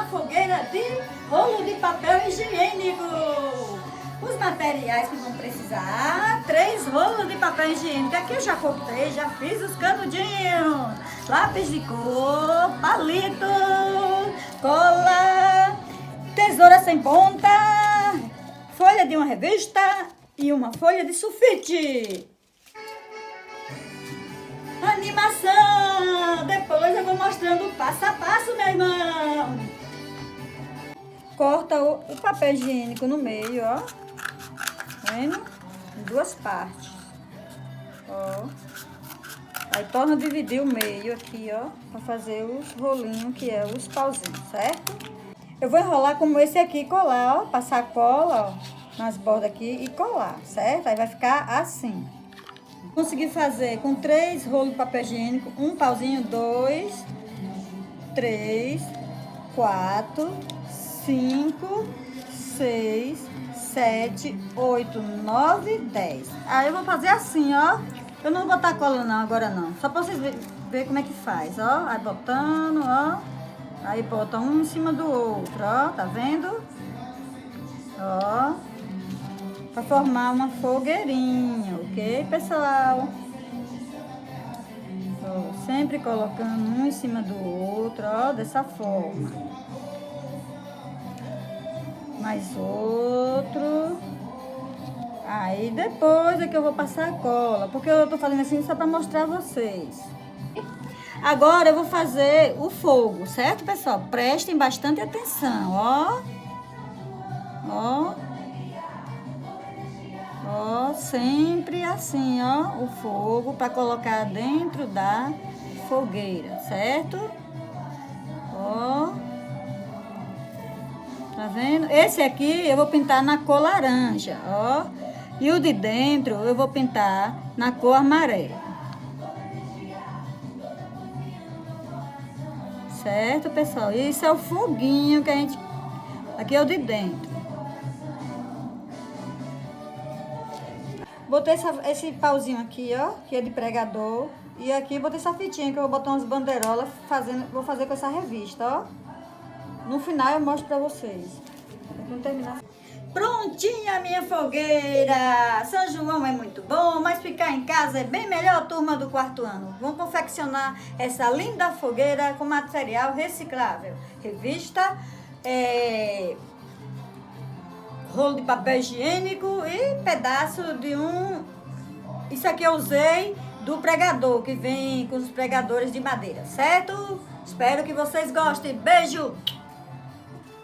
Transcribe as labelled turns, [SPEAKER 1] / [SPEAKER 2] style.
[SPEAKER 1] fogueira de rolo de papel higiênico. Os materiais que vão precisar: 3 rolos de papel higiênico. Aqui eu já cortei, já fiz os canudinhos. Lápis de cor, palito, cola, tesoura sem ponta, folha de uma revista e uma folha de sulfite. Animação! Depois eu vou mostrando passo a passo, meu irmão. Corta o papel higiênico no meio, ó. Tá vendo? Em 2 partes. Ó. Aí torna a dividir o meio aqui, ó. Pra fazer os rolinhos, que é os pauzinhos, certo? Eu vou enrolar como esse aqui e colar, ó. Passar cola, ó, nas bordas aqui e colar, certo? Aí vai ficar assim. Consegui fazer com 3 rolos de papel higiênico, um pauzinho, 2, 3, 4, 5, 6, 7, 8, 9, 10. Aí eu vou fazer assim, ó. Eu não vou botar cola não, agora não. Só pra vocês verem como é que faz, ó. Aí botando, ó. Aí bota um em cima do outro, ó. Tá vendo? Ó. Pra formar uma fogueirinha, ok, pessoal? Ó, sempre colocando um em cima do outro, ó, dessa forma. Mais outro. Aí depois é que eu vou passar a cola, porque eu tô fazendo assim só pra mostrar a vocês. Agora eu vou fazer o fogo, certo, pessoal? Prestem bastante atenção, ó. Ó. Ó, sempre assim, ó, o fogo para colocar dentro da fogueira, certo? Ó. Tá vendo? Esse aqui eu vou pintar na cor laranja, ó. E o de dentro eu vou pintar na cor amarela. Certo, pessoal? Isso é o foguinho que a gente... Aqui é o de dentro. Botei esse pauzinho aqui, ó, que é de pregador. E aqui botei essa fitinha que eu vou botar umas bandeirolas, vou fazer com essa revista, ó. No final eu mostro pra vocês. Vamos terminar. Prontinha a minha fogueira! São João é muito bom, mas ficar em casa é bem melhor, turma do 4º ano. Vamos confeccionar essa linda fogueira com material reciclável. Revista, rolo de papel higiênico e pedaço de um... Isso aqui eu usei do pregador, que vem com os pregadores de madeira, certo? Espero que vocês gostem. Beijo!